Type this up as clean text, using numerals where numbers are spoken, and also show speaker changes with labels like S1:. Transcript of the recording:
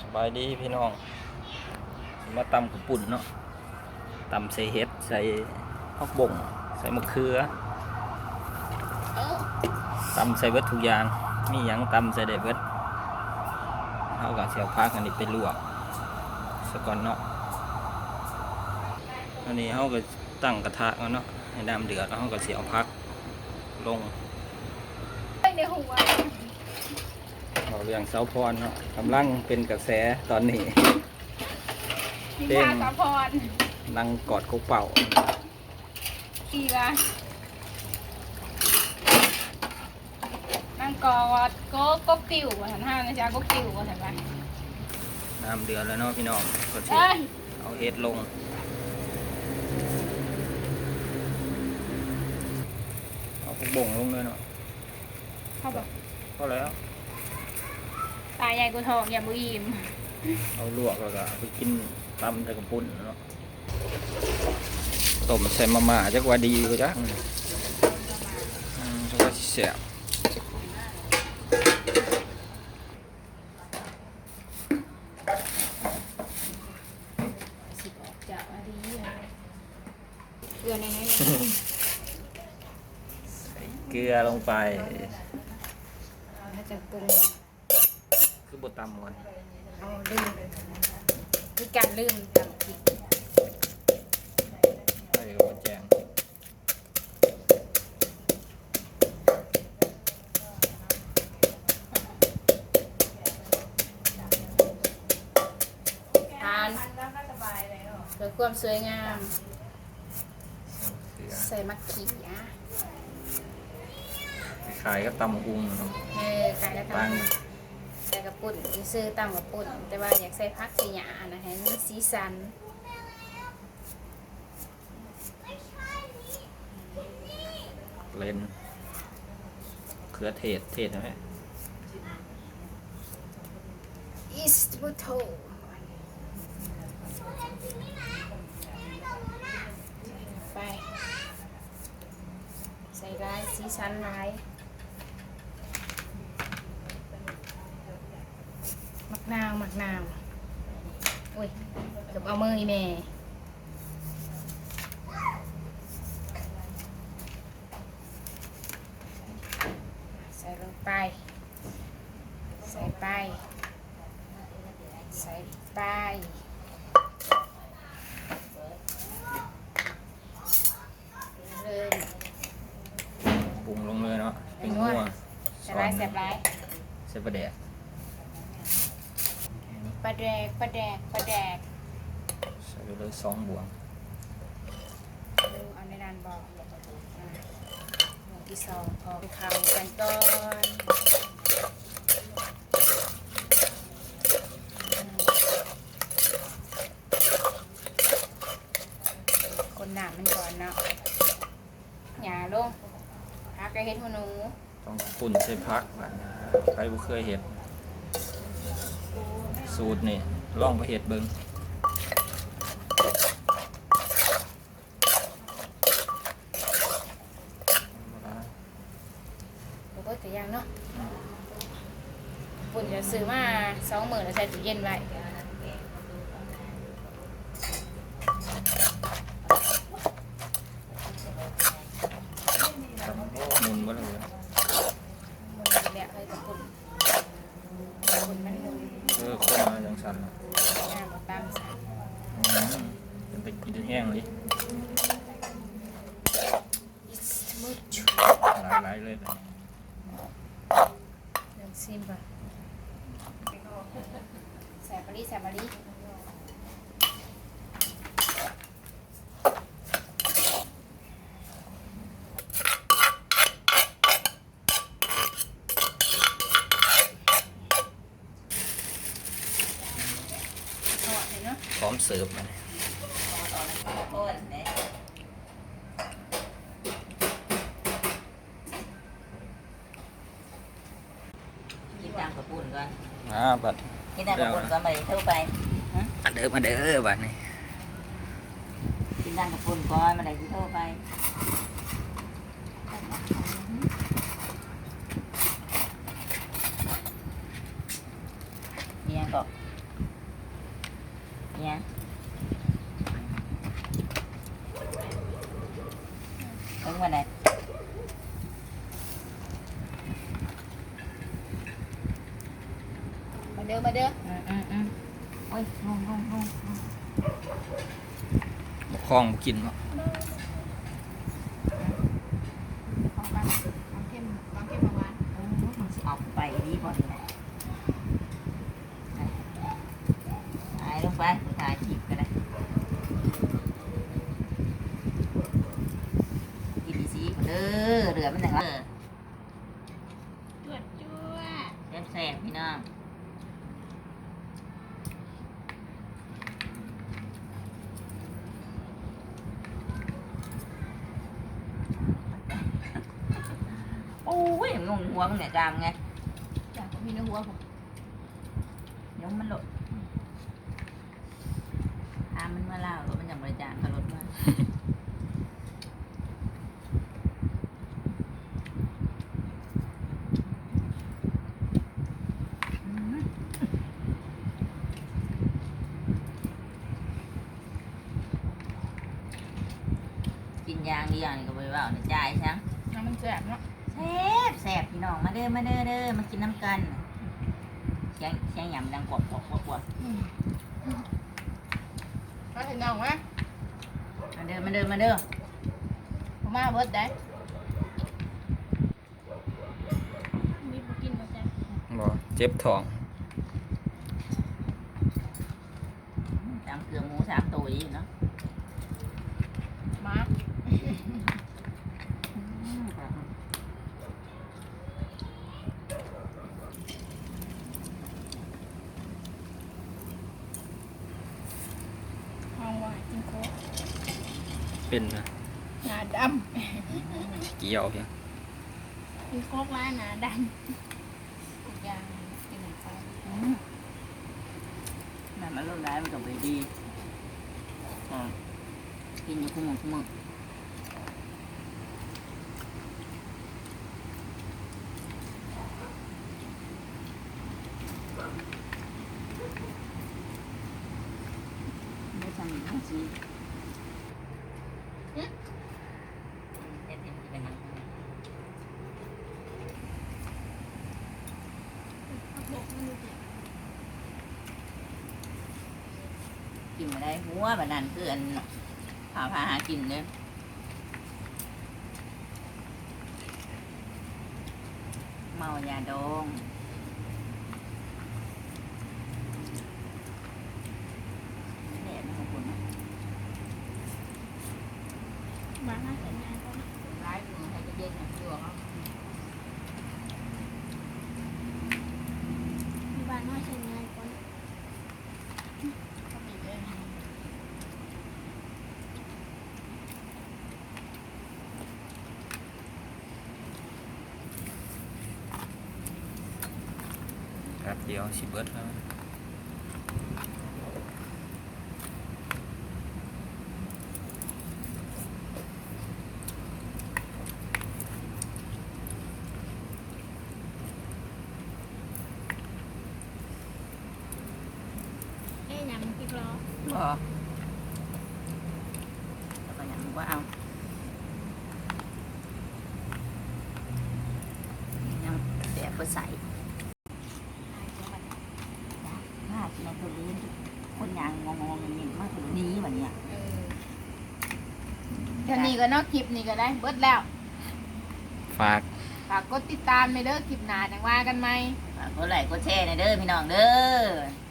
S1: สบายดีพี่น้องมาตำกับปุ่นเนาะตำใส่เห็ดใส่ผักบ่งใส่มะเขือตำใส่เบิดทุกอย่างมีหยังตำใส่ได้เบิดเอากับเสียวพักอันนี้ไปลวกสะก่อนเนาะอันนี้เขาก็ตั้งกระทะเนาะให้น้ำเดือดแล้วเขาก็เสียวพักลงเอาเรื่องเสาพรเนาะกำลังเป็นกระแสตอนนี้เต้งนั่งกอดกกเป่า
S2: ดีละนั่งกอดกบติวว่าสันห้านะจ๊ะกบติวว่าสันไป
S1: น้ำเดือดแล้วเนาะพี่น้องก็จะเอาเห็ดลงเอาพวกบ่งลงเลยเนาะ
S2: เข้าแบบ
S1: ก็แล้ว
S2: ตายใหญ่กูทองอย่าบุอิ่ม
S1: เอาลวกแล้วก็ไปกินตำใส่กระปุ้นเนาะต้มใส่มาม่าจักว่าดีก็จักจักว่าแซ่บ
S2: เกลือในนี้
S1: ใส่เกลือลงไป
S2: ถ้าจะปรุง
S1: คือบดตำก่อน
S2: เอาลืมคือการลืมตำพริก
S1: ใส่กระแจง
S2: ทานเพื่อความสวยงามใส่มะขีอ่ะ
S1: ขายก็ตำกุ้งเนาะ
S2: ขายก็ตำใส่กระปุ่นซื้อตำกระปุ่นแต่ว่าอยากใส่ผักสีหยานะให้มีสีสัน
S1: เลนเขือเทศใช่ไหม
S2: อิสต์บูโตไปใส่ลายสีสันลายมักนาวโอ้ยเกือบเอามืออีแม่ใส่ลงไปใส่ไปเริ่ม
S1: ปรุงลงเลยเนาะเป็นหัว
S2: แซ่บไร
S1: ใส่ปลาแดก
S2: ปลาแดกใส่
S1: ไปเลย2 บวง
S2: เอาในด้านบอกหมูที่2พอไปเข้ากันก่อนคนหนามันก่อนเนาะหยาลงพักกระเฮ็ดหัวหนู
S1: ต้องปุ่นใส่พักแบบใครบ่เคยเห็ดสูตรนี่ลองไปเห็ดเบิ่ง
S2: โอ้โหแต่ยังเนาะปุ่นจะซื้อมา20,000แล้วใส่ตู้เย็นไว้
S1: หมุนบ่เลย
S2: มันเนี่ยเลยกับปุ่นมันหมุน
S1: คนมาจังสั่น
S2: ตามสาย
S1: เป็นไปกินแห้งเลยหลายเลย
S2: เดี๋ยวซิมก่อนแสบมะลิ
S1: พร้อมเสิร์ฟมัน
S3: กินตามกระปุ่นก่อน
S1: บัด
S3: กินตามกระปุ่นก่อนมาเท่าไป
S1: มาเด้อบัดนี้
S3: กินตามกระปุ่นก่อนมาเลยเท่าไปเนี่ยก็ เนี่ยถึงวันไหน
S2: มาเด้อมาเด้อ
S3: โอ้ยลง
S1: บ่คล้องบ่กินเนาะ
S2: ของกันของเข้มหวาน
S3: มันสิออกไปดีกว่านี้นะหายลงไปถ่ายคลิปก็ได้กินดีสิเด้อเรือมันไหนวะ
S2: จวดจวด
S3: แซ่บๆพี่น้องโอ้ยงงหัวมันเนี่ยกลางไง
S2: อยากมีเนื้อหัวผม
S3: เดี๋ยวมันหลดมันมาเล่ารถมันอย่างบริจาคเขารถมากินยางดีอย่างนี้ก็ไปว่าในใจใช่ไหม
S2: น้ำมันแซ่บเนาะ
S3: แซ่บพี่น้องมาเด้อมามากินน้ำกันเสียงหยำดังกวบ
S2: มาถึงน้องไหม
S3: มาเด้อ
S2: ผมมาเบิดได้มีผู้กินมาจ้ะ
S1: บ่เจ็บท้อง
S3: ตามเกลือหมู3 ตัวอยู่เนาะ
S2: มา ห้องว่ากินโค้ก
S1: เป็นนะ
S2: หนาด
S1: เกี่ยวเพียง
S2: ำกินโค้กแล้วหนาดำทุกอย่างกินไป
S3: นั่นมันลดได้มันก็ไปดีกินอยู่คู่มือไม่ทำทั้งซีกินมาได้หัวแบบนั้นคืออันพาหากินเลยเมายาดองแดดนะคุณนะ
S2: มาหน้าแต่งงานก็
S3: ร้ายมือให้เย็นๆนะพี่บอกเขา
S2: มีบ้านน้อยแต่งงานก่อนก็มีเลย
S1: ครับเดี๋ยวสิเบิดแล้ว
S2: เอ๊ะยังพริกล้อ
S3: บ่แล้วก็ยังว่าเอายังแดดก็ใส่พลาดในคนนี้คนยางงงๆอย่างนี้มากถึงนี้แบบเนี้ย
S2: เดี๋ยวนี้ก็นอกคลิปนี้ก็ได้เบิดแล้ว
S1: ฝาก
S2: ฝากกดติดตามในเด้อคลิปหน้าจังว่ากันไหม
S3: ฝากกดไลค์กดแชร์หน่อยเด้อพี่น้องเด้อ